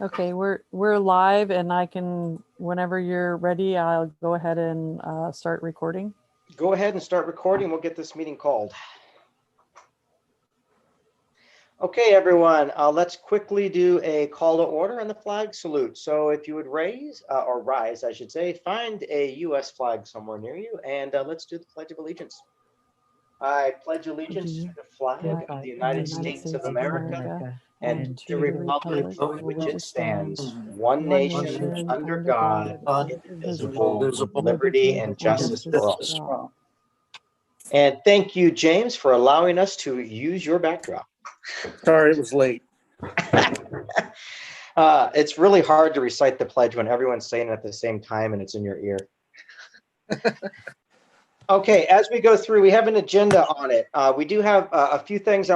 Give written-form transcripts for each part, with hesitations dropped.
Okay, we're live, and I can, whenever you're ready, I'll go ahead and start recording. Go ahead and start recording. We'll get this meeting called. Okay, everyone, let's quickly do a call to order and the flag salute. So if you would raise, or rise, I should say, find a U.S. flag somewhere near you, and let's do the Pledge of Allegiance. I pledge allegiance to the flag of the United States of America and to the republic for which it stands, one nation, under God, indivisible, with liberty and justice for all. And thank you, James, for allowing us to use your backdrop. Sorry, it was late. It's really hard to recite the pledge when everyone's saying it at the same time and it's in your ear. Okay, as we go through, we have an agenda on it. We do have a few things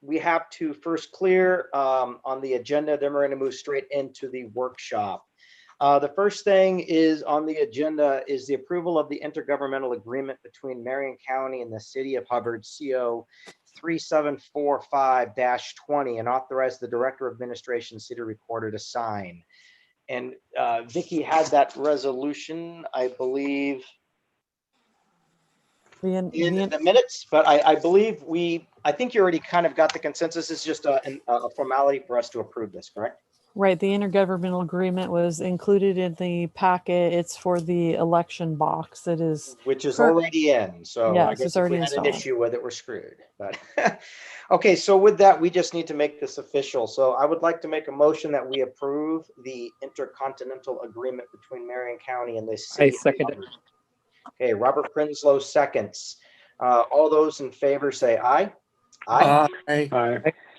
we have to first clear on the agenda, then we're going to move straight into the workshop. The first thing is on the agenda is the approval of the intergovernmental agreement between Marion County and the City of Hubbard, CO 3745-20, and authorize the Director of Administration, City Recorder, to sign. And Vicki had that resolution, I believe, in the minutes, but I believe I think you already kind of got the consensus. It's just a formality for us to approve this, correct? Right, the intergovernmental agreement was included in the packet. It's for the election box. It is, which is already in. So yes, I guess it's already if we had installed. an issue with it, we're screwed. But okay, so with that, we just need to make this official. So I would like to make a motion that we approve the intercontinental agreement between Marion County and the city. I second it. Okay, Robert Prinslow seconds. All those in favor say aye. Aye.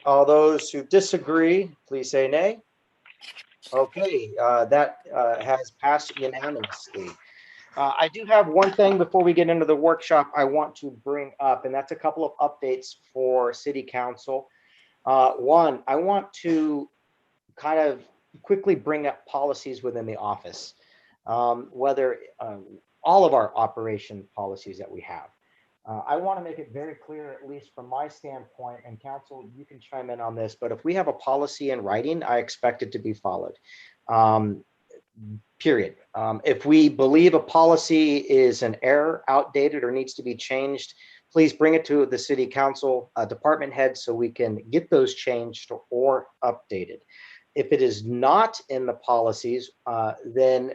All those who disagree, please say nay. Okay, that has passed unanimously. I do have one thing before we get into the workshop I want to bring up, and that's a couple of updates for City Council. One, I want to kind of quickly bring up policies within the office, whether all of our operation policies that we have. I want to make it very clear, at least from my standpoint, and council, you can chime in on this, but if we have a policy in writing, I expect it to be followed. Period. If we believe a policy is an error, outdated, or needs to be changed, please bring it to the city council department head so we can get those changed or updated. If it is not in the policies, then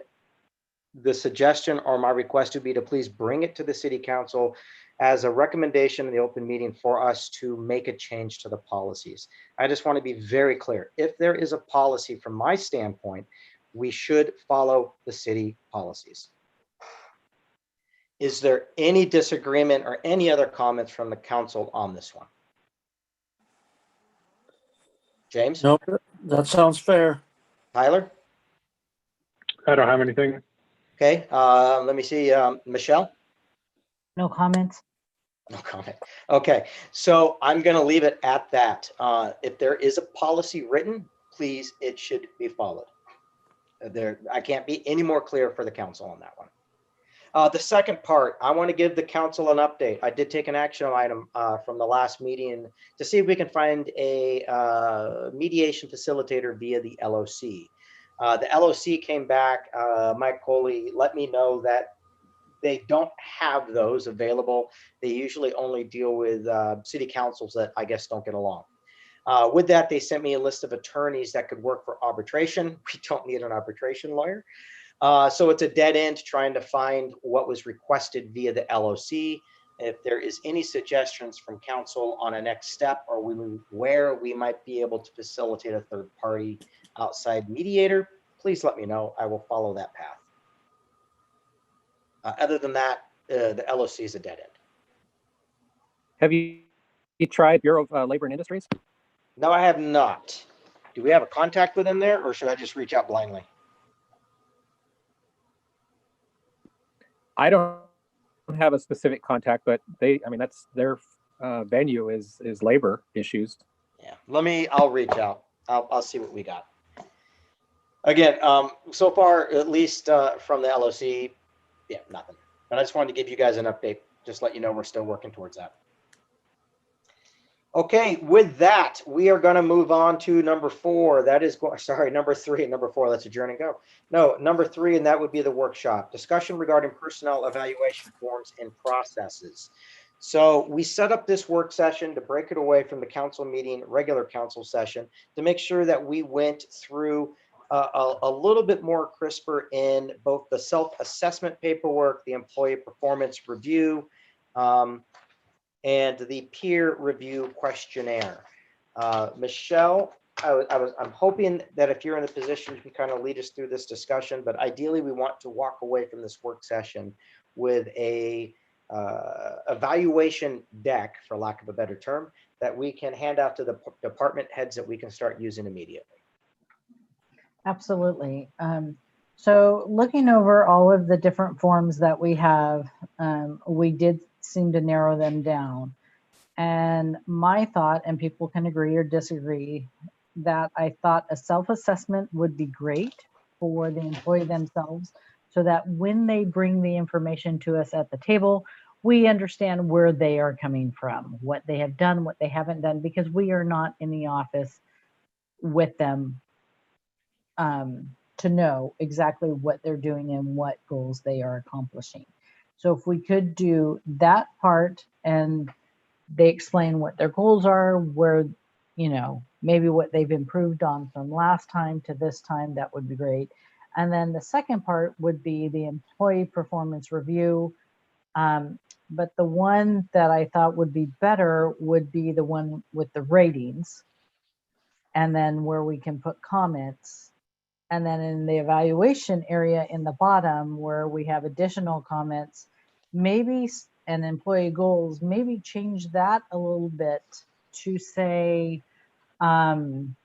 the suggestion or my request would be to please bring it to the city council as a recommendation in the open meeting for us to make a change to the policies. I just want to be very clear. If there is a policy from my standpoint, we should follow the city policies. Is there any disagreement or any other comments from the council on this one? James? Nope, that sounds fair. Tyler? I don't have anything. Okay, let me see, Michelle? No comments. No comment. Okay, so I'm going to leave it at that. If there is a policy written, please, it should be followed. I can't be any more clear for the council on that one. The second part, I want to give the council an update. I did take an action item from the last meeting to see if we can find a mediation facilitator via the LOC. The LOC came back, Mike Coley let me know that they don't have those available. They usually only deal with city councils that I guess don't get along. With that, they sent me a list of attorneys that could work for arbitration. We don't need an arbitration lawyer. So it's a dead end trying to find what was requested via the LOC. If there is any suggestions from council on a next step or where we might be able to facilitate a third party outside mediator, please let me know. I will follow that path. Other than that, the LOC is a dead end. Have you tried Bureau of Labor and Industries? No, I have not. Do we have a contact with them there, or should I just reach out blindly? I don't have a specific contact, but that's their venue is labor issues. Yeah, I'll reach out. I'll see what we got. Again, so far, at least from the LOC, yeah, nothing. But I just wanted to give you guys an update. Just let you know we're still working towards that. Okay, with that, we are going to move on to number 4. That is, sorry, number 3 and number 4. Let's adjourn and go. No, number 3, and that would be the workshop. Discussion regarding personnel evaluation forms and processes. So we set up this work session to break it away from the council meeting, regular council session, to make sure that we went through a little bit more crisper in both the self-assessment paperwork, the employee performance review, and the peer review questionnaire. Michelle, I'm hoping that if you're in a position, you can kind of lead us through this discussion, but ideally we want to walk away from this work session with a evaluation deck, for lack of a better term, that we can hand out to the department heads that we can start using immediately. Absolutely. So looking over all of the different forms that we have, we did seem to narrow them down. And my thought, and people can agree or disagree, that I thought a self-assessment would be great for the employee themselves, so that when they bring the information to us at the table, we understand where they are coming from, what they have done, what they haven't done, because we are not in the office with them to know exactly what they're doing and what goals they are accomplishing. So if we could do that part and they explain what their goals are, where, you know, maybe what they've improved on from last time to this time, that would be great. And then the second part would be the employee performance review. But the one that I thought would be better would be the one with the ratings, and then where we can put comments. And then in the evaluation area in the bottom where we have additional comments, maybe, and employee goals, maybe change that a little bit to say, you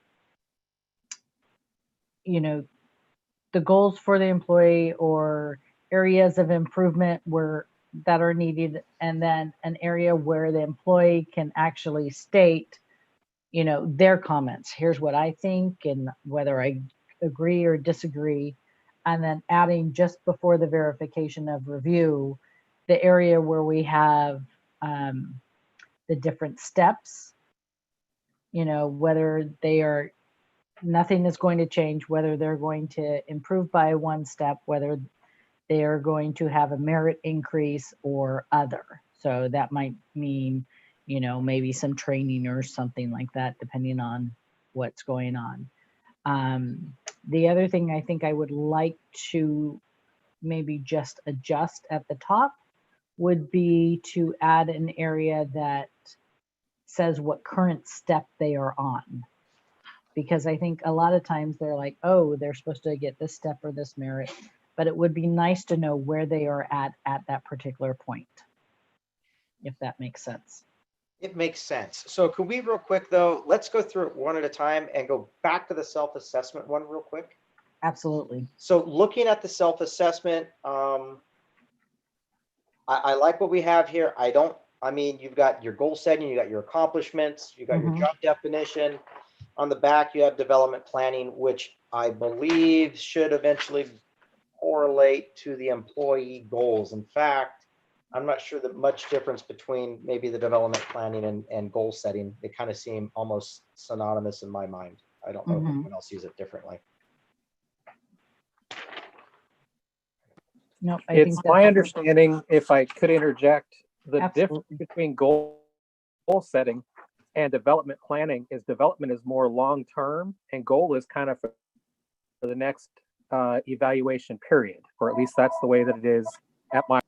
know, the goals for the employee or areas of improvement that are needed, and then an area where the employee can actually state, you know, their comments. Here's what I think and whether I agree or disagree. And then adding just before the verification of review, the area where we have the different steps, you know, whether they are, nothing is going to change, whether they're going to improve by one step, whether they are going to have a merit increase or other. So that might mean, you know, maybe some training or something like that, depending on what's going on. The other thing I think I would like to maybe just adjust at the top would be to add an area that says what current step they are on. Because I think a lot of times they're like, oh, they're supposed to get this step or this merit, but it would be nice to know where they are at that particular point, if that makes sense. It makes sense. So could we real quick though, let's go through it one at a time and go back to the self-assessment one real quick. Absolutely. So looking at the self-assessment, I like what we have here. I mean, you've got your goal setting, you got your accomplishments, you got your job definition. On the back, you have development planning, which I believe should eventually correlate to the employee goals. In fact, I'm not sure that much difference between maybe the development planning and goal setting. They kind of seem almost synonymous in my mind. I don't know if anyone else sees it differently. No, It's my understanding, if I could interject, the difference between goal setting and development planning is development is more long-term and goal is kind of for the next evaluation period, or at least that's the way that it is at my.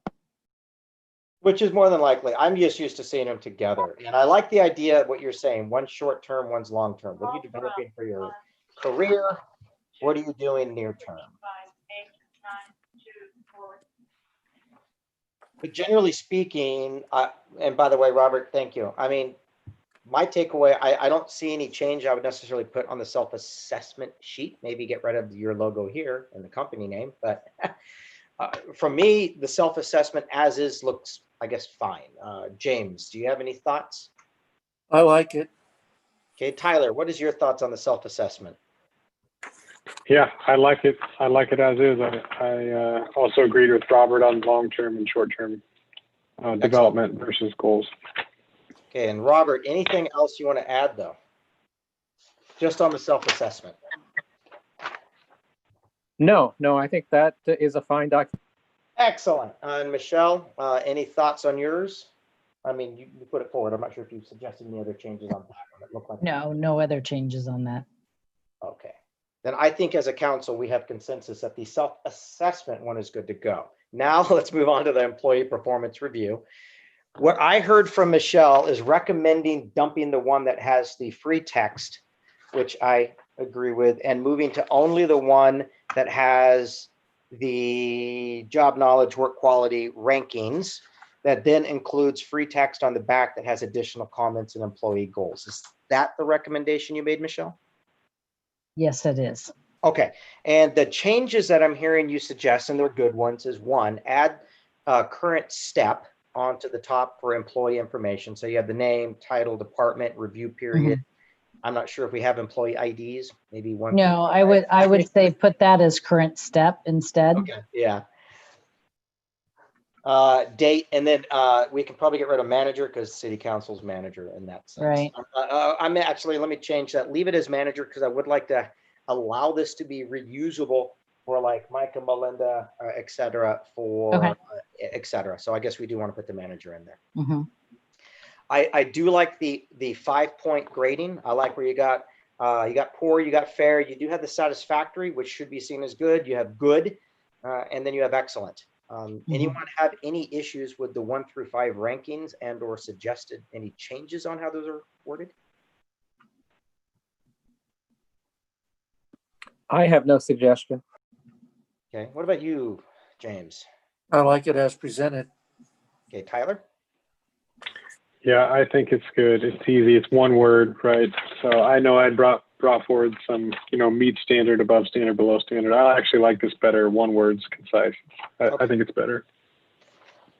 Which is more than likely. I'm just used to seeing them together. And I like the idea of what you're saying. One's short term, one's long term. What are you developing for your career? What are you doing near term? But generally speaking, and by the way, Robert, thank you. I mean, my takeaway, I don't see any change I would necessarily put on the self-assessment sheet. Maybe get rid of your logo here and the company name. But for me, the self-assessment as is looks, I guess, fine. James, do you have any thoughts? I like it. Okay, Tyler, what is your thoughts on the self-assessment? Yeah, I like it. I like it as is. I also agreed with Robert on long-term and short-term development versus goals. Okay, and Robert, anything else you want to add though? Just on the self-assessment. No, I think that is a fine document. Excellent. And Michelle, any thoughts on yours? I mean, you put it forward. I'm not sure if you suggested any other changes on that one. It looked like. No other changes on that. Okay. Then I think as a council, we have consensus that the self-assessment one is good to go. Now let's move on to the employee performance review. What I heard from Michelle is recommending dumping the one that has the free text, which I agree with, and moving to only the one that has the job knowledge, work quality rankings that then includes free text on the back that has additional comments and employee goals. Is that the recommendation you made, Michelle? Yes, it is. Okay, and the changes that I'm hearing you suggest, and they're good ones, is one, add a current step onto the top for employee information. So you have the name, title, department, review period. I'm not sure if we have employee IDs, maybe one. No, I would say put that as current step instead. Okay, yeah. Date, and then we can probably get rid of manager because city council's manager in that sense. Right. I'm actually, let me change that. Leave it as manager because I would like to allow this to be reusable for like Micah, Melinda, et cetera, for Okay. et cetera. So I guess we do want to put the manager in there. Mhm. I do like the 5-point grading. I like where you got poor, you got fair, you do have the satisfactory, which should be seen as good. You have good, and then you have excellent. Anyone have any issues with the 1 through 5 rankings and or suggested any changes on how those are worded? I have no suggestion. Okay, what about you, James? I like it as presented. Okay, Tyler? Yeah, I think it's good. It's easy. It's one word, right? So I know I brought forward some, meet standard, above standard, below standard. I actually like this better. One word's concise. I think it's better.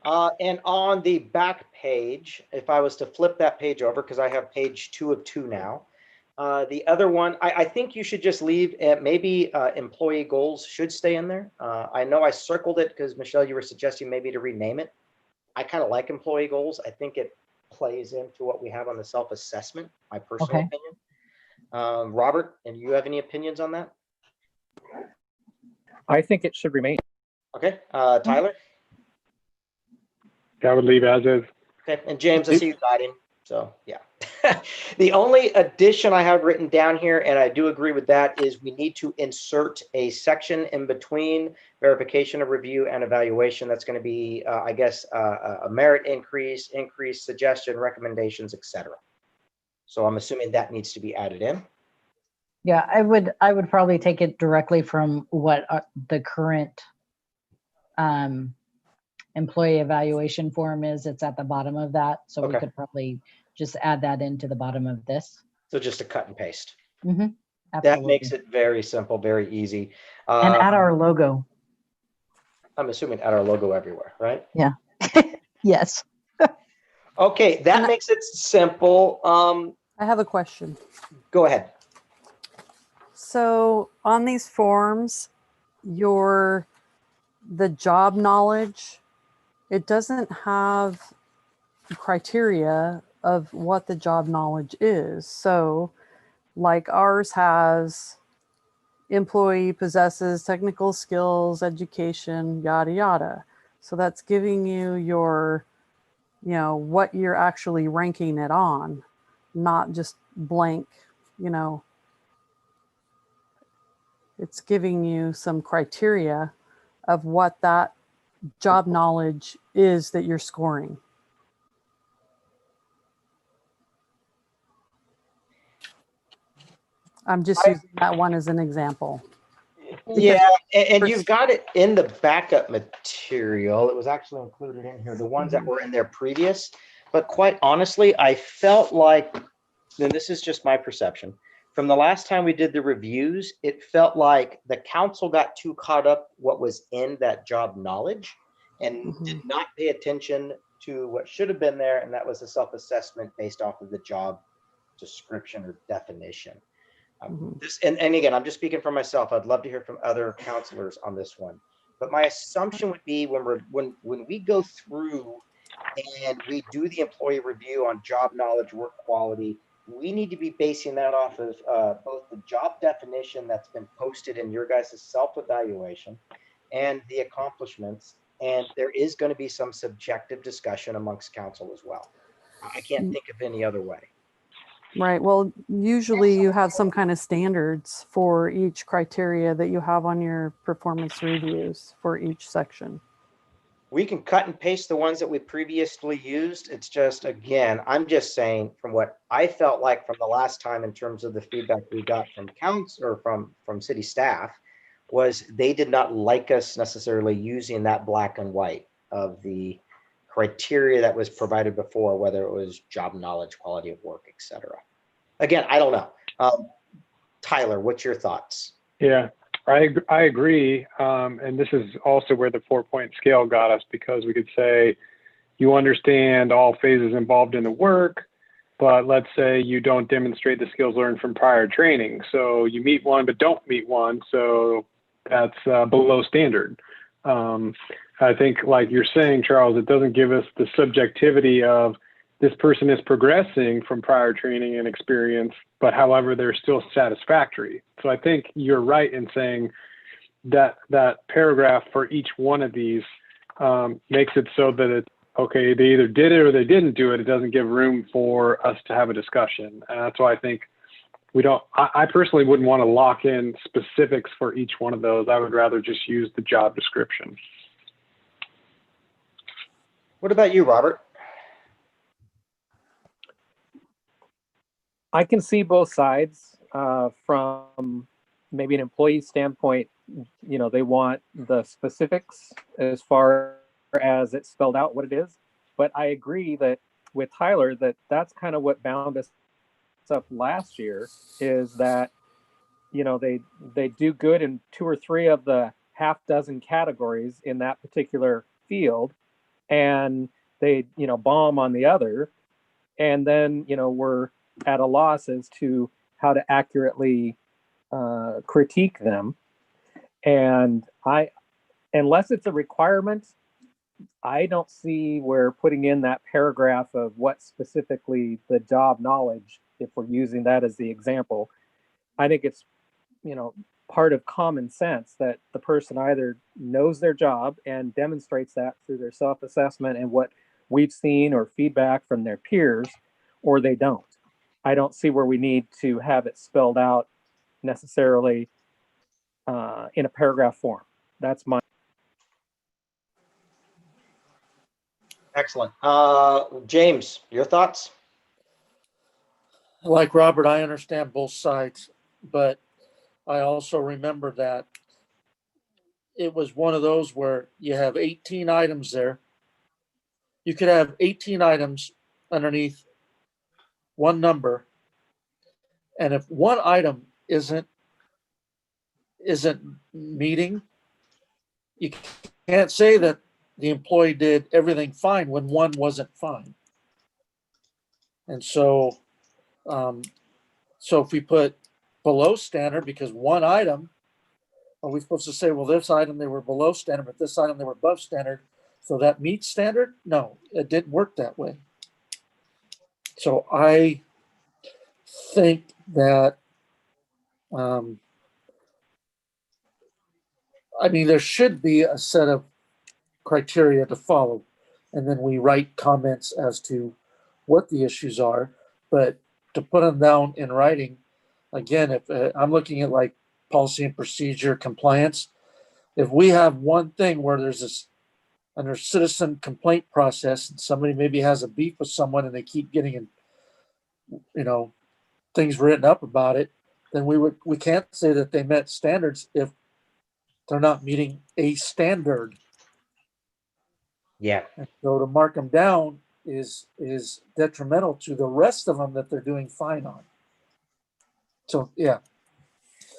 And on the back page, if I was to flip that page over, because I have page 2 of 2 now, the other one, I think you should just leave, maybe employee goals should stay in there. I know I circled it because Michelle, you were suggesting maybe to rename it. I kind of like employee goals. I think it plays into what we have on the self-assessment, my personal opinion. Robert, and you have any opinions on that? I think it should remain. Okay, Tyler? I would leave as is. Okay, and James, I see you nodding, so yeah. The only addition I have written down here, and I do agree with that, is we need to insert a section in between verification of review and evaluation. That's going to be, I guess, a merit increase, suggestion, recommendations, etc. So I'm assuming that needs to be added in. Yeah, I would probably take it directly from what the current employee evaluation form is. It's at the bottom of that. So we Okay. could probably just add that into the bottom of this. So just a cut and paste. Absolutely. That makes it very simple, very easy. And add our logo. I'm assuming add our logo everywhere, right? Yes. Okay, that makes it simple. I have a question. Go ahead. So on these forms, the job knowledge, it doesn't have criteria of what the job knowledge is. So like ours has employee possesses technical skills, education, yada, yada. So that's giving you your, what you're actually ranking it on, not just blank, it's giving you some criteria of what that job knowledge is that you're scoring. I'm just using that one as an example. Yeah, and you've got it in the backup material. It was actually included in here, the ones that were in there previous. But quite honestly, I felt like, and this is just my perception, from the last time we did the reviews, it felt like the council got too caught up what was in that job knowledge and did not pay attention to what should have been there, and that was a self-assessment based off of the job description or definition. And again, I'm just speaking for myself. I'd love to hear from other counselors on this one. But my assumption would be when we go through and we do the employee review on job knowledge, work quality, we need to be basing that off of both the job definition that's been posted in your guys' self-evaluation and the accomplishments. And there is going to be some subjective discussion amongst council as well. I can't think of any other way. Right. Well, usually you have some kind of standards for each criteria that you have on your performance reviews for each section. We can cut and paste the ones that we previously used. It's just, again, I'm just saying from what I felt like from the last time in terms of the feedback we got from council or from city staff was they did not like us necessarily using that black and white of the criteria that was provided before, whether it was job knowledge, quality of work, etc. Again, I don't know. Tyler, what's your thoughts? Yeah, I agree. And this is also where the 4-point scale got us, because we could say you understand all phases involved in the work, but let's say you don't demonstrate the skills learned from prior training. So you meet one, but don't meet one. So that's below standard. I think, like you're saying, Charles, it doesn't give us the subjectivity of this person is progressing from prior training and experience, but however, they're still satisfactory. So I think you're right in saying that that paragraph for each one of these makes it so that it's okay, they either did it or they didn't do it. It doesn't give room for us to have a discussion. And that's why I think I personally wouldn't want to lock in specifics for each one of those. I would rather just use the job description. What about you, Robert? I can see both sides from maybe an employee standpoint. You know, they want the specifics as far as it's spelled out what it is. But I agree that with Tyler, that's kind of what bound us up last year, is that, you know, they do good in 2 or 3 of the half dozen categories in that particular field, and they, you know, bomb on the other. And then, you know, we're at a loss as to how to accurately critique them. And unless it's a requirement, I don't see where putting in that paragraph of what specifically the job knowledge, if we're using that as the example, I think it's, you know, part of common sense that the person either knows their job and demonstrates that through their self-assessment and what we've seen or feedback from their peers, or they don't. I don't see where we need to have it spelled out necessarily in a paragraph form. That's my. Excellent. James, your thoughts? Like Robert, I understand both sides, but I also remember that it was one of those where you have 18 items there. You could have 18 items underneath one number. And if one item isn't meeting, you can't say that the employee did everything fine when one wasn't fine. And so, so if we put below standard because one item, are we supposed to say, well, this item they were below standard, but this item they were above standard, so that meets standard? No, it didn't work that way. So I think that, I mean, there should be a set of criteria to follow, and then we write comments as to what the issues are. But to put them down in writing, again, if I'm looking at like policy and procedure compliance, if we have one thing where there's this under citizen complaint process and somebody maybe has a beef with someone and they keep getting, you know, things written up about it, then we can't say that they met standards if they're not meeting a standard. Yeah. And so to mark them down is detrimental to the rest of them that they're doing fine on. So yeah.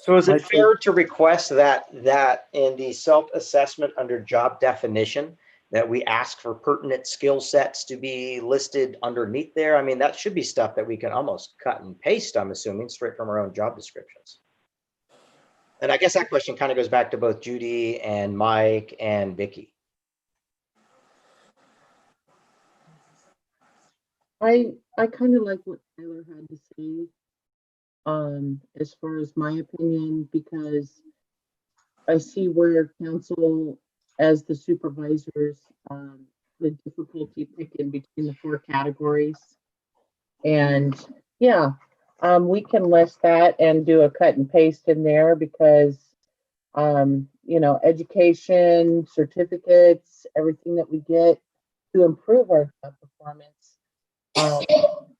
So is it Right. fair to request that in the self-assessment under job definition that we ask for pertinent skill sets to be listed underneath there? I mean, that should be stuff that we can almost cut and paste, I'm assuming, straight from our own job descriptions. And I guess that question kind of goes back to both Judy and Mike and Vicky. I kind of like what Tyler had to say, as far as my opinion, because I see where council, as the supervisors, the difficulty picking between the four categories. And yeah, we can list that and do a cut and paste in there because, education, certificates, everything that we get to improve our job performance,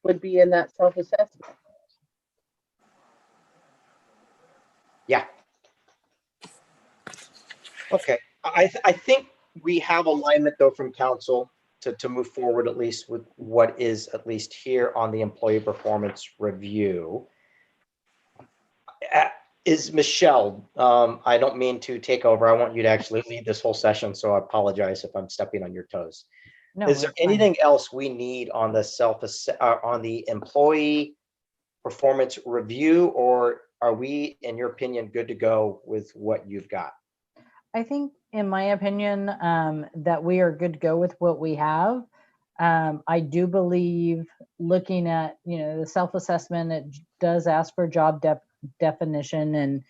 would be in that self-assessment. Yeah. Okay, I think we have alignment though from council to move forward at least with what is at least here on the employee performance review. Is Michelle, I don't mean to take over. I want you to actually lead this whole session, so I apologize if I'm stepping on your toes. No, Is there it's fine. anything else we need on the on the employee performance review, or are we, in your opinion, good to go with what you've got? I think, in my opinion, that we are good to go with what we have. I do believe, looking at, the self-assessment, it does ask for job definition, and,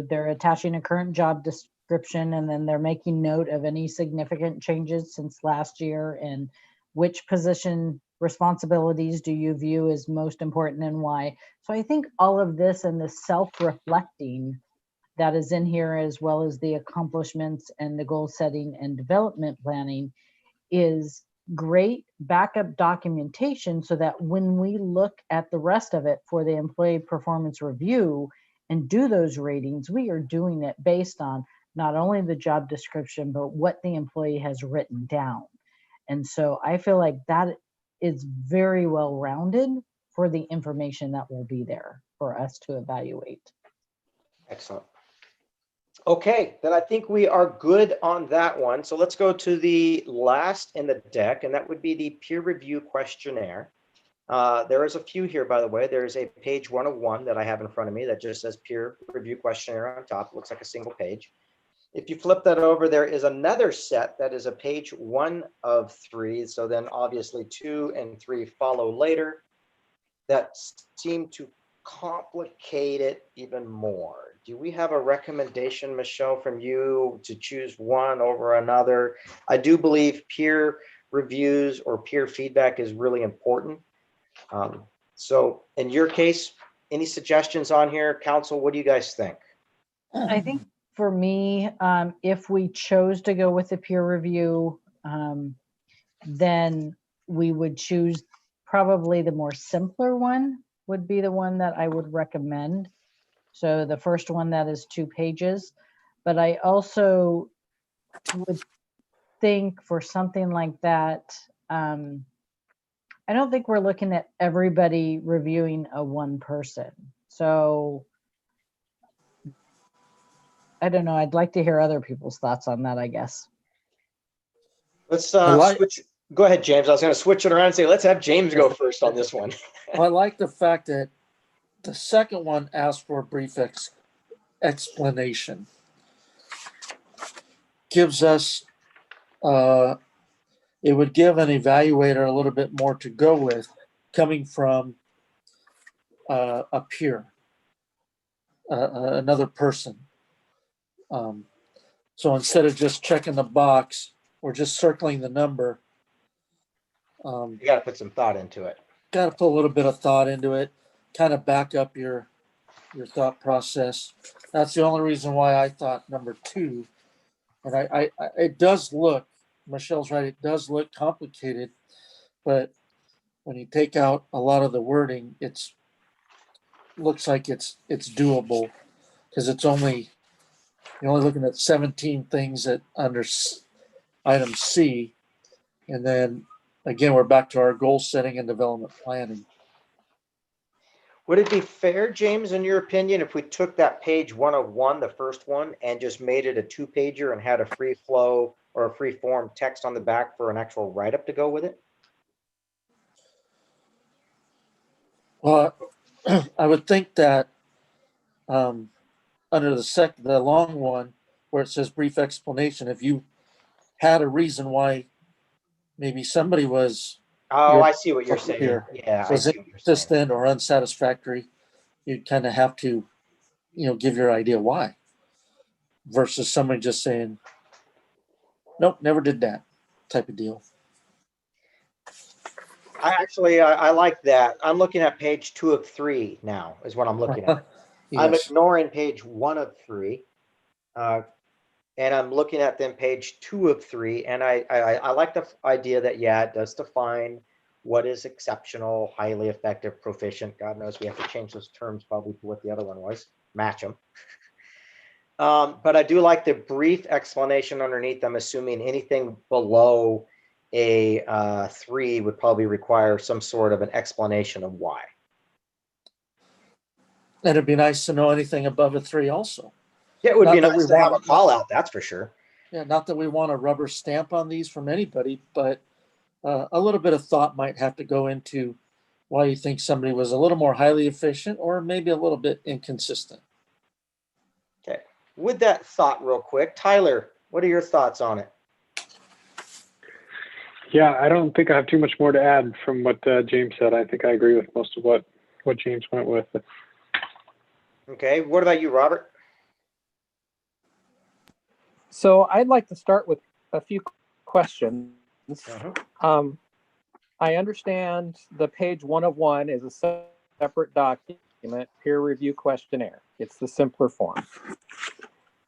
they're attaching a current job description, and then they're making note of any significant changes since last year and which position responsibilities do you view as most important and why. So I think all of this and the self-reflecting that is in here, as well as the accomplishments and the goal setting and development planning, is great backup documentation so that when we look at the rest of it for the employee performance review and do those ratings, we are doing it based on not only the job description, but what the employee has written down. And so I feel like that is very well rounded for the information that will be there for us to evaluate. Excellent. Okay, then I think we are good on that one. So let's go to the last in the deck, and that would be the peer review questionnaire. There is a few here, by the way. There's a page 101 that I have in front of me that just says peer review questionnaire on top. It looks like a single page. If you flip that over, there is another set that is a page 1 of 3. So then obviously 2 and 3 follow later that seem to complicate it even more. Do we have a recommendation, Michelle, from you to choose one over another? I do believe peer reviews or peer feedback is really important. So in your case, any suggestions on here? Council, what do you guys think? I think for me, if we chose to go with the peer review, then we would choose probably the more simpler one would be the one that I would recommend. So the first one that is 2 pages, but I also would think for something like that, I don't think we're looking at everybody reviewing a one person. So I don't know. I'd like to hear other people's thoughts on that, I guess. Let's switch. Go ahead, James. I was going to switch it around and say, let's have James go first on this one. I like the fact that the second one asks for a brief explanation. Gives us, it would give an evaluator a little bit more to go with coming from a peer, another person. So instead of just checking the box or just circling the number, You got to put some thought into it. got to put a little bit of thought into it, kind of back up your thought process. That's the only reason why I thought number 2. And I it does look, Michelle's right, it does look complicated, but when you take out a lot of the wording, looks like it's doable because you're only looking at 17 things that under item C, and then again we're back to our goal setting and development planning. Would it be fair, James, in your opinion, if we took that page 101, the first one, and just made it a 2-pager and had a free flow or a free form text on the back for an actual write-up to go with it? Well, I would think that under the long one where it says brief explanation, if you had a reason why maybe somebody was Oh, Your I see what you're saying. here Yeah, I was see what you're saying. inconsistent or unsatisfactory, you kind of have to, give your idea why, versus somebody just saying, nope, never did that type of deal. I like that. I'm looking at page 2 of 3 now is what I'm looking at. I'm Yes. ignoring page 1 of 3. And I'm looking at then page 2 of 3. And I like the idea that, yeah, it does define what is exceptional, highly effective, proficient. God knows we have to change those terms probably to what the other one was, match them. But I do like the brief explanation underneath. I'm assuming anything below a 3 would probably require some sort of an explanation of why. And it'd be nice to know anything above a 3 also. Yeah, it would Not be that nice we to have a want- call out, that's for sure. Yeah, not that we want a rubber stamp on these from anybody, but a little bit of thought might have to go into why you think somebody was a little more highly efficient or maybe a little bit inconsistent. Okay. With that thought real quick, Tyler, what are your thoughts on it? Yeah, I don't think I have too much more to add from what James said. I think I agree with most of what James went with. Okay. What about you, Robert? So I'd like to start with a few questions. I understand the page 1 of 1 is a separate document, peer review questionnaire. It's the simpler form.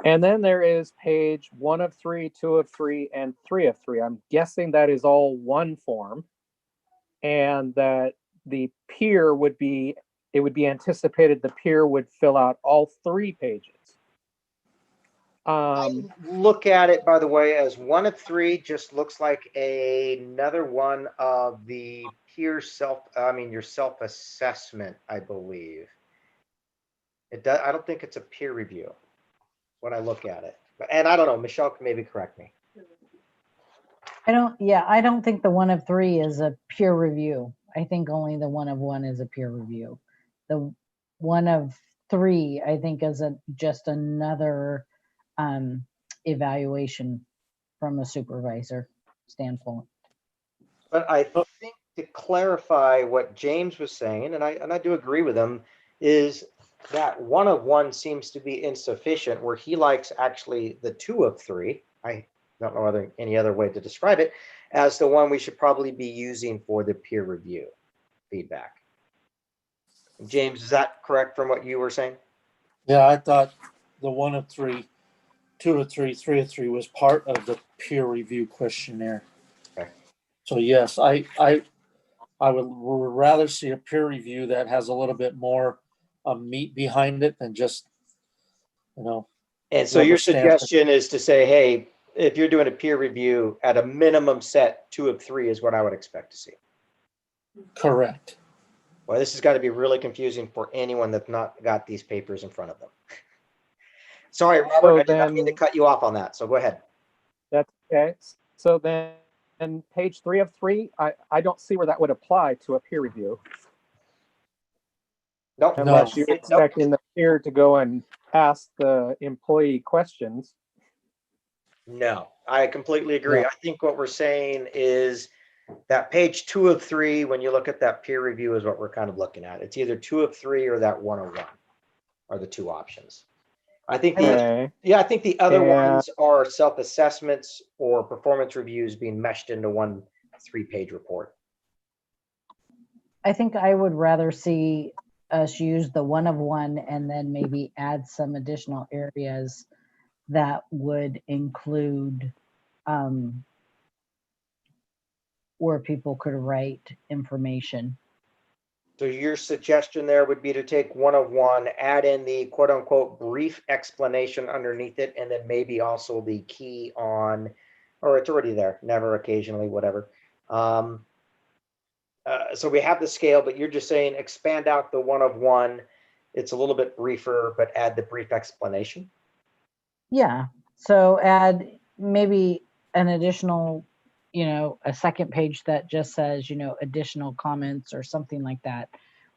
And then there is page 1 of 3, 2 of 3, and 3 of 3. I'm guessing that is all one form, and that the peer would be, it would be anticipated the peer would fill out all 3 pages. Look at it, by the way, as 1 of 3 just looks like another one of the peer your self-assessment, I believe. It does. I don't think it's a peer review when I look at it. And I don't know, Michelle can maybe correct me. I don't think the 1 of 3 is a peer review. I think only the 1 of 1 is a peer review. The 1 of 3, I think, is just another evaluation from a supervisor standpoint. But I think to clarify what James was saying, and I do agree with him, is that 1 of 1 seems to be insufficient, where he likes actually the 2 of 3. I don't know any other way to describe it, as the one we should probably be using for the peer review feedback. James, is that correct from what you were saying? Yeah, I thought the 1 of 3, 2 of 3, 3 of 3 was part of the peer review questionnaire. Okay. So yes, I would rather see a peer review that has a little bit more meat behind it than just, And so your rubber stamp. suggestion is to say, hey, if you're doing a peer review, at a minimum set 2 of 3 is what I would expect to see. Correct. Well, this has got to be really confusing for anyone that's not got these papers in front of them. Sorry, Robert, So I did not mean to then- cut you off on that. So go ahead. That's okay. So then, page 3 of 3, I don't see where that would apply to a peer review, Nope. unless you're Nope. expecting the peer to go and ask the employee questions. No, I completely agree. Yeah. I think what we're saying is that page 2 of 3, when you look at that peer review, is what we're kind of looking at. It's either 2 of 3 or that 1 of 1 are the 2 options. I think Okay. I think the other Yeah. ones are self-assessments or performance reviews being meshed into one 3-page report. I think I would rather see us use the 1 of 1 and then maybe add some additional areas that would include where people could write information. So your suggestion there would be to take 1 of 1, add in the quote unquote brief explanation underneath it, and then maybe also the key on, or it's already there, never, occasionally, whatever. So we have the scale, but you're just saying expand out the 1 of 1. It's a little bit briefer, but add the brief explanation. Yeah. So add maybe an additional, a second page that just says, additional comments or something like that,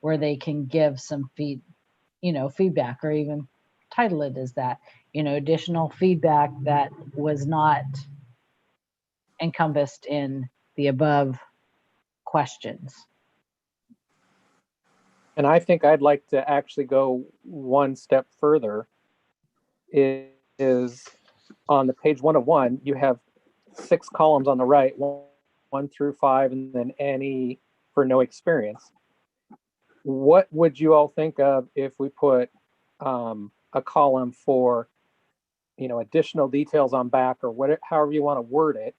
where they can give some feedback, or even title it as that, additional feedback that was not encompassed in the above questions. And I think I'd like to actually go one step further. Is on the page 1 of 1, you have 6 columns on the right, 1 through 5, and then any for no experience. What would you all think of if we put a column for, additional details on back, or whatever, however you want to word it,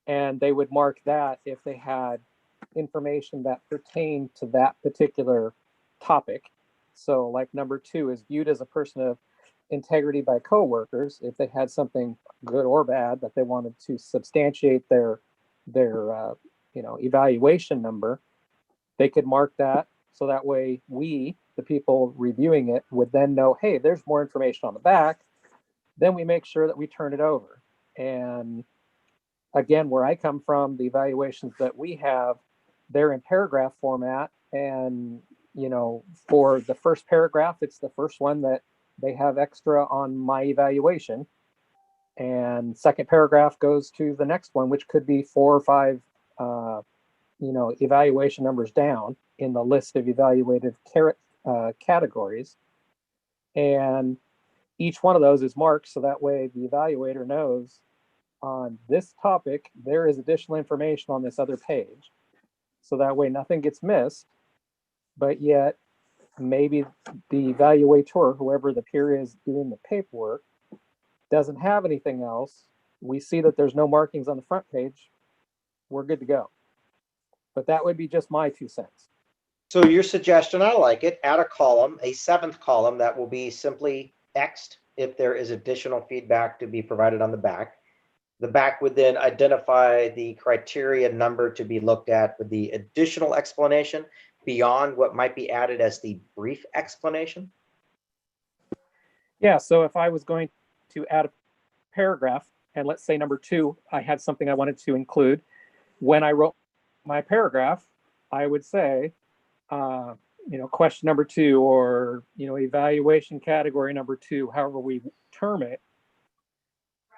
and they would mark that if they had information that pertained to that particular topic. So like number 2 is viewed as a person of integrity by coworkers. If they had something good or bad that they wanted to substantiate their evaluation number, they could mark that. So that way we, the people reviewing it, would then know, hey, there's more information on the back. Then we make sure that we turn it over. And again, where I come from, the evaluations that we have, they're in paragraph format. And, for the first paragraph, it's the first one that they have extra on my evaluation. And second paragraph goes to the next one, which could be 4 or 5, evaluation numbers down in the list of evaluated categories. And each one of those is marked so that way the evaluator knows on this topic, there is additional information on this other page. So that way nothing gets missed, but yet maybe the evaluator, whoever the peer is doing the paperwork, doesn't have anything else. We see that there's no markings on the front page. We're good to go. But that would be just my 2 cents. So your suggestion, I like it, add a column, a 7th column that will be simply X'd if there is additional feedback to be provided on the back. The back would then identify the criteria number to be looked at with the additional explanation beyond what might be added as the brief explanation. Yeah, so if I was going to add a paragraph, and let's say number 2, I had something I wanted to include. When I wrote my paragraph, I would say, question number 2, or, evaluation category number 2, however we term it.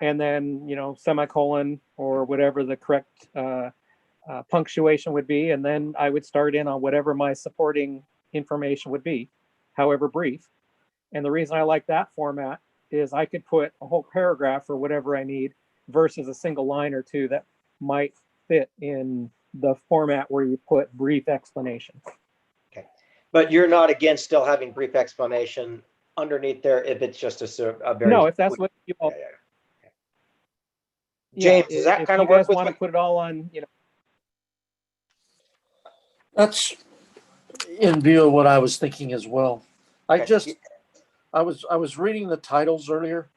And then, semicolon or whatever the correct punctuation would be. And then I would start in on whatever my supporting information would be, however brief. And the reason I like that format is I could put a whole paragraph or whatever I need versus a single line or 2 that might fit in the format where you put brief explanation. Okay. But you're not against still having brief explanation underneath there if it's just a very... No, if that's what you all... Yeah. James, does that kind of work with... If you guys want to put it all on, That's in view of what I was thinking as well. Okay. I was reading the titles earlier,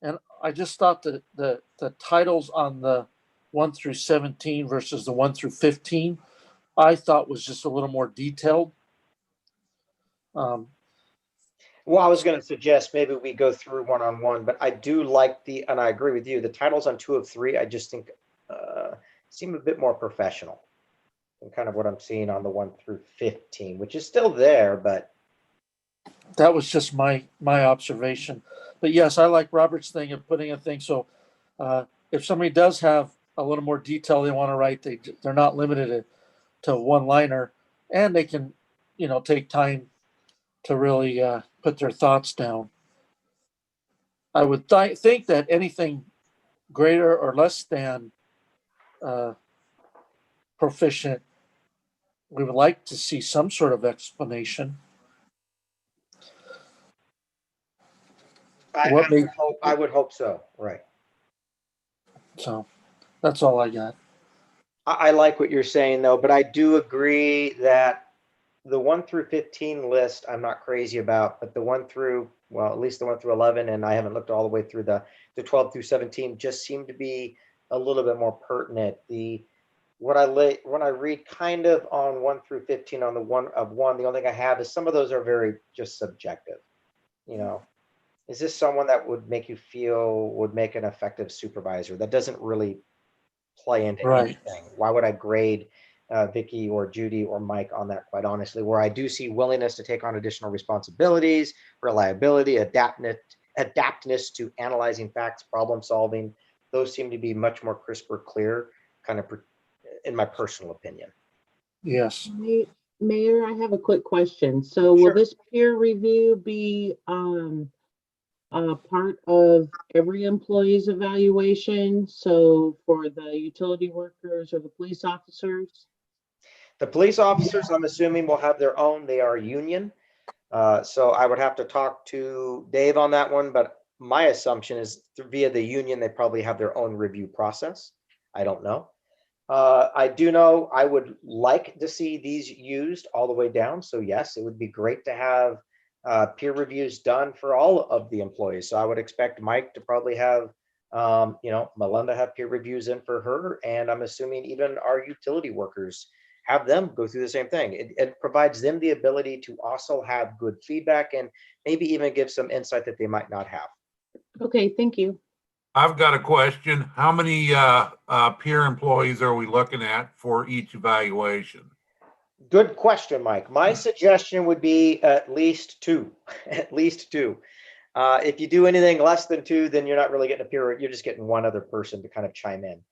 and I just thought that the titles on the 1 through 17 versus the 1 through 15, I thought was just a little more detailed. Well, I was going to suggest maybe we go through one-on-one, but I do like and I agree with you, the titles on 2 of 3, I just think seem a bit more professional than kind of what I'm seeing on the 1 through 15, which is still there, but. That was just my observation. But yes, I like Robert's thing of putting a thing. So if somebody does have a little more detail they want to write, they're not limited to one-liner, and they can, take time to really put their thoughts down. I would think that anything greater or less than proficient, we would like to see some sort of explanation. I would hope so, right. So that's all I got. I like what you're saying, though, but I do agree that the 1 through 15 list I'm not crazy about, but the 1 through, well, at least the 1 through 11, and I haven't looked all the way through the 12 through 17, just seem to be a little bit more pertinent. When I read kind of on 1 through 15 on the 1 of 1, the only thing I have is some of those are very just subjective. Is this someone that would make you feel would make an effective supervisor? That doesn't really play into anything. Why would I grade Vicky or Judy or Mike on that, quite honestly? Where I do see willingness to take on additional responsibilities, reliability, adaptness to analyzing facts, problem solving, those seem to be much more crisper, clear, kind of in my personal opinion. Yes. Mayor, I have a quick question. So will Sure. this peer review be part of every employee's evaluation? So for the utility workers or the police officers? The police officers, I'm assuming, will have their own. They are union. So I would have to talk to Dave on that one, but my assumption is via the union, they probably have their own review process. I don't know. I do know I would like to see these used all the way down. So yes, it would be great to have peer reviews done for all of the employees. So I would expect Mike to probably have, Melinda have peer reviews in for her. And I'm assuming even our utility workers have them go through the same thing. It provides them the ability to also have good feedback and maybe even give some insight that they might not have. Okay, thank you. I've got a question. How many peer employees are we looking at for each evaluation? Good question, Mike. My suggestion would be at least two, at least two. If you do anything less than two, then you're not really getting a peer, you're just getting one other person to kind of chime in.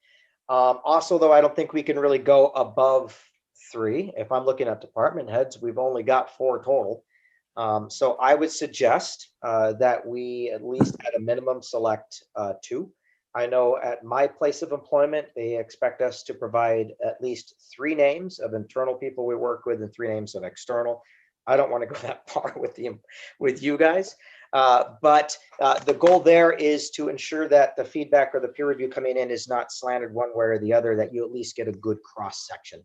Also, though, I don't think we can really go above three. If I'm looking at department heads, we've only got 4 total. So I would suggest that we at least at a minimum select 2. I know at my place of employment, they expect us to provide at least 3 names of internal people we work with and 3 names of external. I don't want to go that far with you guys. But the goal there is to ensure that the feedback or the peer review coming in is not slanted one way or the other, that you at least get a good cross section.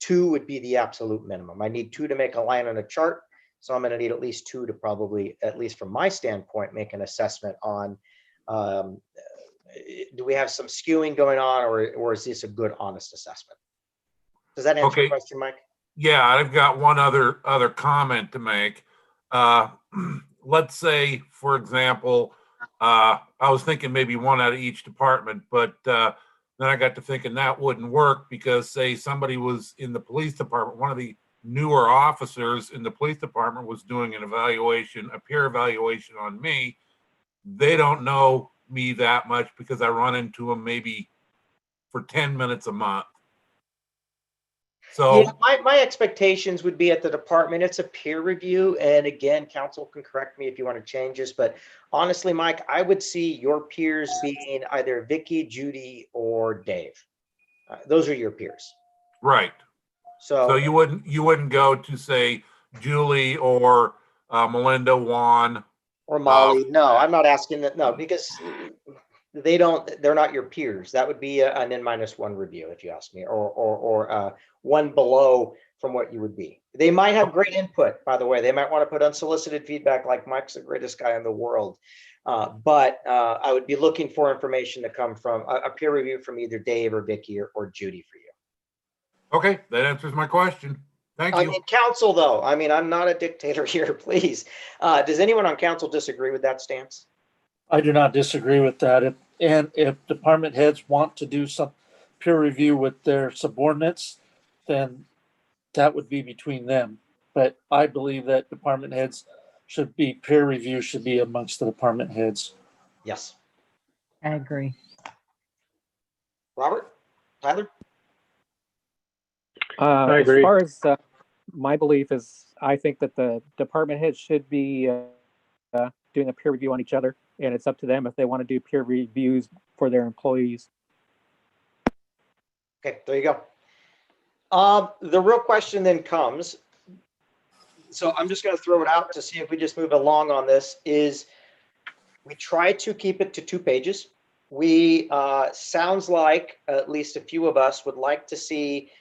2 would be the absolute minimum. I need 2 to make a line on a chart. So I'm going to need at least 2 to probably, at least from my standpoint, make an assessment on, do we have some skewing going on, or is this a good, honest assessment? Does that answer your question, Mike? Yeah, I've got one other comment to make. Let's say, for example, I was thinking maybe 1 out of each department, but then I got to thinking that wouldn't work because, say, somebody was in the police department, one of the newer officers in the police department was doing an evaluation, a peer evaluation on me. They don't know me that much because I run into them maybe for 10 minutes a month. So yeah, my expectations would be at the department, it's a peer review. And again, council can correct me if you want to change this, but honestly, Mike, I would see your peers being either Vicky, Judy, or Dave. Those are your peers. right. So you wouldn't go to, say, Julie or Melinda, Juan, or Molly. No, I'm not asking that. No, because they're not your peers. That would be an N-1 review, if you ask me, or 1 below from what you would be. They might have great input, by the way. They might want to put unsolicited feedback like Mike's the greatest guy in the world. But I would be looking for information to come from a peer review from either Dave or Vicky or Judy for you. Okay, that answers my question. Thank I you. mean, council, though, I mean, I'm not a dictator here, please. Does anyone on council disagree with that stance? I do not disagree with that. If department heads want to do some peer review with their subordinates, then that would be between them. But I believe that department heads peer review should be amongst the department heads. Yes. I agree. Robert? Tyler? I agree. As far as my belief is, I think that the department heads should be doing a peer review on each other, and it's up to them if they want to do peer reviews for their employees. Okay, there you go. The real question then comes, so I'm just going to throw it out to see if we just move along on this, is we try to keep it to 2 pages. We, sounds like at least a few of us would like to see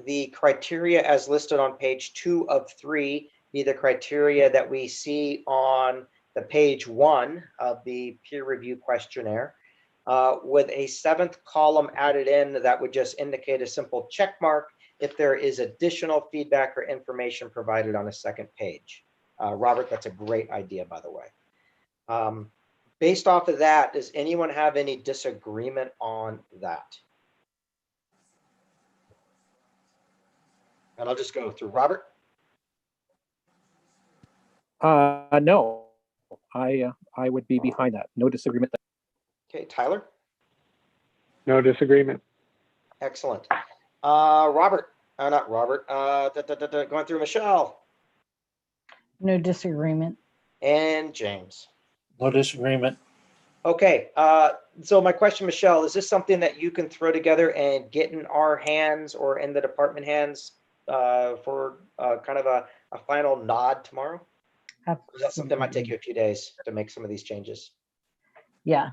the criteria as listed on page 2 of 3 be the criteria that we see on the page 1 of the peer review questionnaire, with a 7th column added in that would just indicate a simple check mark if there is additional feedback or information provided on a 2nd page. Robert, that's a great idea, by the way. Based off of that, does anyone have any disagreement on that? And I'll just go through. Robert? No, I would be behind that. No disagreement. Okay, Tyler? No disagreement. Excellent. Robert? not Robert, going through Michelle No disagreement. and James. No disagreement. Okay, so my question, Michelle, is this something that you can throw together and get in our hands or in the department hands for kind of a final nod tomorrow? Is that something that might take you a few days to make some of these changes? Yeah.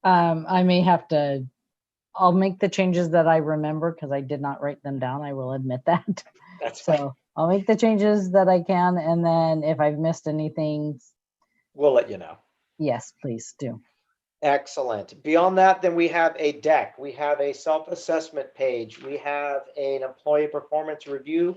I may have to, I'll make the changes that I remember because I did not write them down. I will admit that. That's fine. So I'll make the changes that I can. And then if I've missed anything, We'll let you know. yes, please do. Excellent. Beyond that, then we have a deck. We have a self-assessment page. We have an employee performance review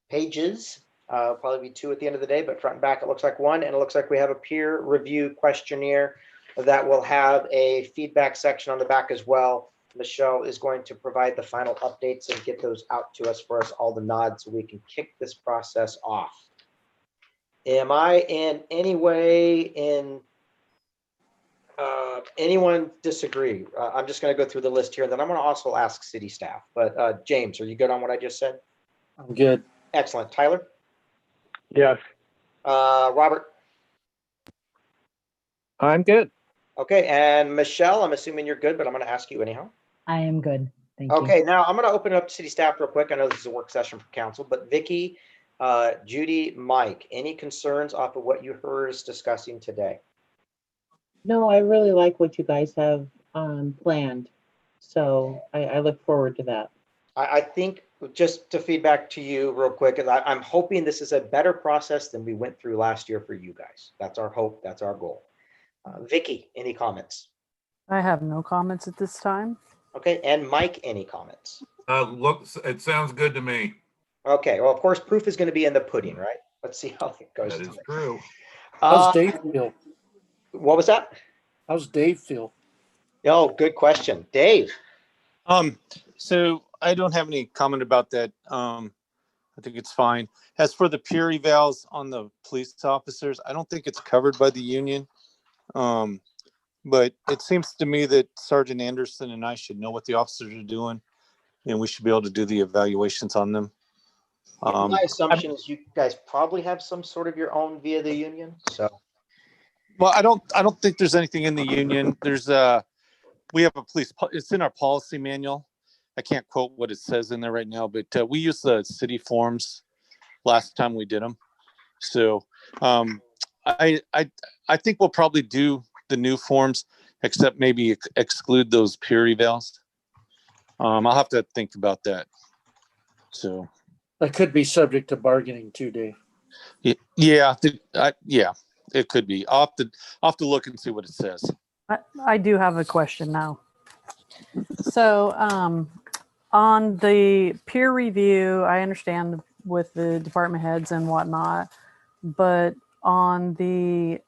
pages. Probably be 2 at the end of the day, but front and back, it looks like 1. And it looks like we have a peer review questionnaire that will have a feedback section on the back as well. Michelle is going to provide the final updates and get those out to us for us all the nods so we can kick this process off. Am I in any way anyone disagree? I'm just going to go through the list here, and then I'm going to also ask city staff. But James, are you good on what I just said? I'm good. Excellent. Tyler? Yes. Robert? I'm good. Okay, and Michelle, I'm assuming you're good, but I'm going to ask you anyhow. I am good. Thank you. Okay, now I'm going to open it up to city staff real quick. I know this is a work session for council, but Vicky, Judy, Mike, any concerns off of what you heard us discussing today? No, I really like what you guys have planned. So I look forward to that. I think just to feedback to you real quick, I'm hoping this is a better process than we went through last year for you guys. That's our hope. That's our goal. Vicky, any comments? I have no comments at this time. Okay, and Mike, any comments? Look, it sounds good to me. Okay, well, of course, proof is going to be in the pudding, right? Let's see how it goes. That is true. How's Dave feel? What was that? How's Dave feel? Oh, good question. Dave. So I don't have any comment about that. I think it's fine. As for the peer evals on the police officers, I don't think it's covered by the union. But it seems to me that Sergeant Anderson and I should know what the officers are doing, and we should be able to do the evaluations on them. My assumption is you guys probably have some sort of your own via the union. So, Well, I don't think there's anything in the union. There's we have a police. It's in our policy manual. I can't quote what it says in there right now, but we used the city forms last time we did them. So I think we'll probably do the new forms, except maybe exclude those peer evals. I'll have to think about that. So That could be subject to bargaining too, Dave. yeah, yeah, it could be. I'll have to look and see what it says. I do have a question now. So on the peer review, I understand with the department heads and whatnot, but on the,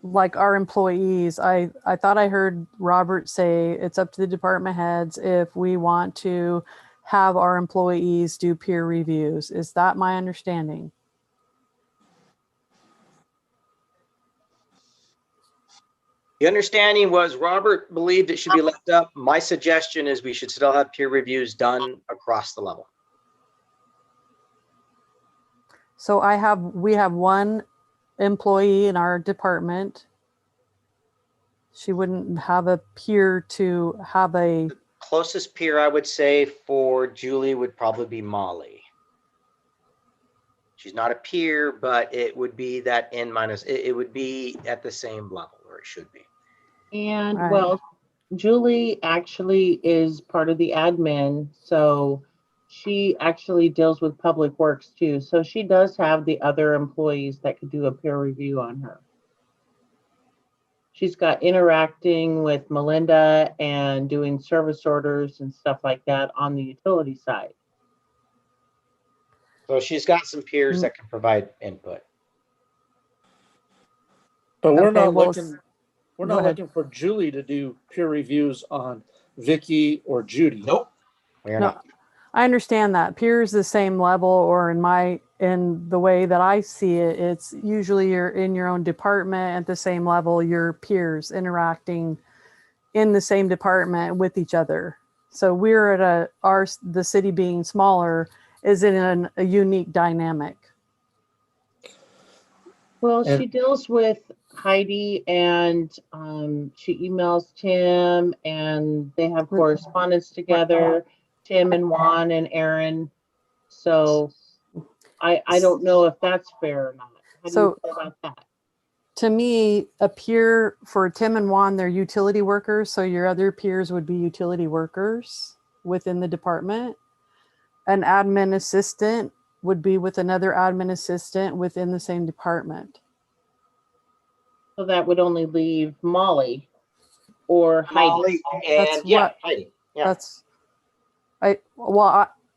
like our employees, I thought I heard Robert say it's up to the department heads if we want to have our employees do peer reviews. Is that my understanding? the understanding was Robert believed it should be left up. My suggestion is we should still have peer reviews done across the level. So we have one employee in our department. She wouldn't have a peer to have a, Closest peer, I would say, for Julie would probably be Molly. She's not a peer, but it would be that N minus, it would be at the same level where it should be. And Right. well, Julie actually is part of the admin, so she actually deals with public works too. So she does have the other employees that could do a peer review on her. She's got interacting with Melinda and doing service orders and stuff like that on the utility side. So she's got some peers that can provide input. But we're Okay, not well, looking. We're go not ahead. looking for Julie to do peer reviews on Vicky or Judy. Nope. We are No, not. I understand that peers the same level, or in the way that I see it, it's usually you're in your own department at the same level, your peers interacting in the same department with each other. So we're at the city being smaller is in a unique dynamic. Well, And- she deals with Heidi and she emails Tim and they have correspondence together, Tim and Juan and Aaron. So I don't know if that's fair or not. How do you So- feel about that? To me, a peer for Tim and Juan, they're utility workers. So your other peers would be utility workers within the department. An admin assistant would be with another admin assistant within the same department. So that would only leave Molly or Heidi. Molly That's and yeah, what- Heidi. Yeah. That's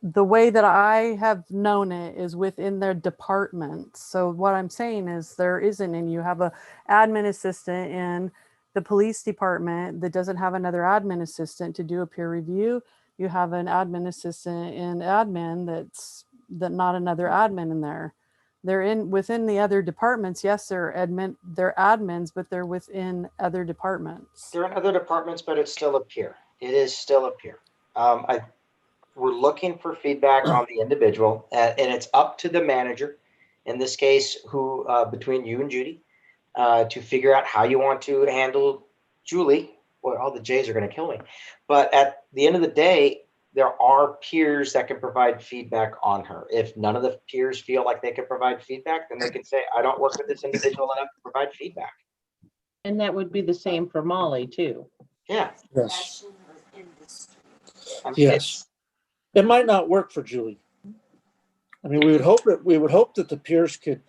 the way that I have known it is within their department. So what I'm saying is there isn't, and you have a admin assistant in the police department that doesn't have another admin assistant to do a peer review. You have an admin assistant in admin that not another admin in there. They're within the other departments. Yes, they're admins, but they're within other departments. They're in other departments, but it's still a peer. It is still a peer. We're looking for feedback on the individual, and it's up to the manager, in this case, who between you and Judy, to figure out how you want to handle Julie. Well, all the J's are going to kill me. But at the end of the day, there are peers that can provide feedback on her. If none of the peers feel like they can provide feedback, then they can say, I don't work with this individual enough to provide feedback. And that would be the same for Molly too. Yeah. Yes. I mean, Yes. It might not work for Julie. I mean, we would hope that the peers could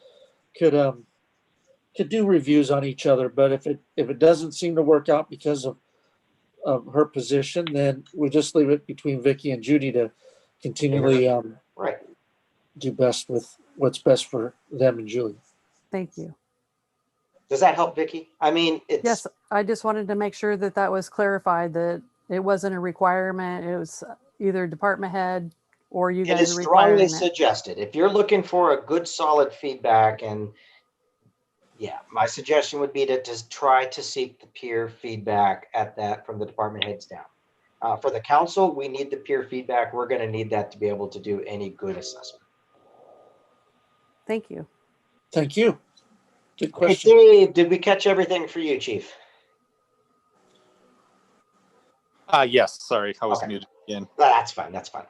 do reviews on each other, but if it doesn't seem to work out because of her position, then we just leave it between Vicky and Judy to continually right. do best with what's best for them and Julie. Thank you. Does that help, Vicky? I mean, it's Yes, I just wanted to make sure that was clarified, that it wasn't a requirement. It was either department head or you it guys is are strongly requiring it. suggested. If you're looking for a good, solid feedback, and yeah, my suggestion would be to just try to seek the peer feedback at that from the department heads down. For the council, we need the peer feedback. We're going to need that to be able to do any good assessment. Thank you. Thank you. Good Okay, question. Dave, did we catch everything for you, Chief? Yes, sorry, I was Okay. muted again. That's fine. That's fine.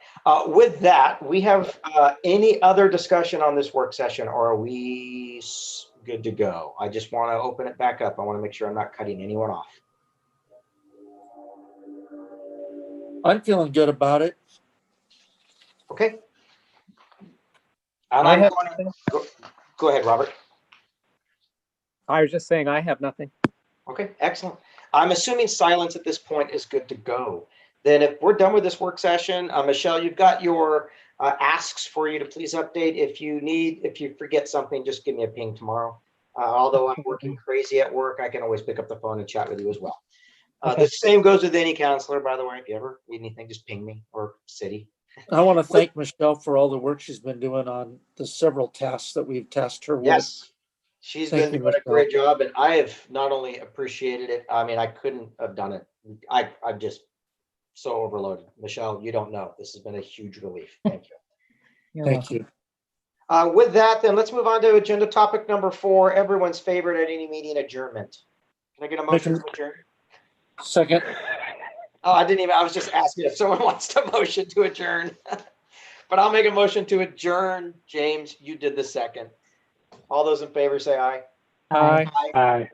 With that, we have any other discussion on this work session, or are we good to go? I just want to open it back up. I want to make sure I'm not cutting anyone off. I'm feeling good about it. Okay. And I I'm have going nothing. to go ahead, Robert. I was just saying I have nothing. Okay, excellent. I'm assuming silence at this point is good to go. Then if we're done with this work session, Michelle, you've got your asks for you to please update. If you forget something, just give me a ping tomorrow. Although I'm working crazy at work, I can always pick up the phone and chat with you as well. Okay. The same goes with any counselor, by the way. If you ever need anything, just ping me, or city. I want to thank Michelle for all the work she's been doing on the several tasks that we've tasked her with. Yes, she's Thank been you, doing a Michelle. great job, and I have not only appreciated it. I mean, I couldn't have done it. I'm just so overloaded. Michelle, you don't know. This has been a huge relief. Thank you. You're Thank welcome. you. With that, then let's move on to agenda topic number 4, everyone's favorite at any meeting, adjournment. Can I get a motion to adjourn? Second, Oh, I was just asking if someone wants to motion to adjourn. But I'll make a motion to adjourn. James, you did the second. All those in favor say aye. Aye. Aye.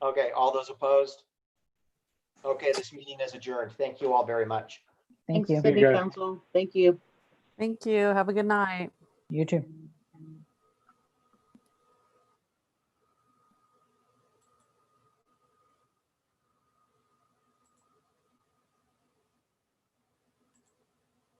Okay, all those opposed? Okay, this meeting is adjourned. Thank you all very much. Thank Thanks, you. City guys. Council. Thank you. Thank you. Have a good night. You too.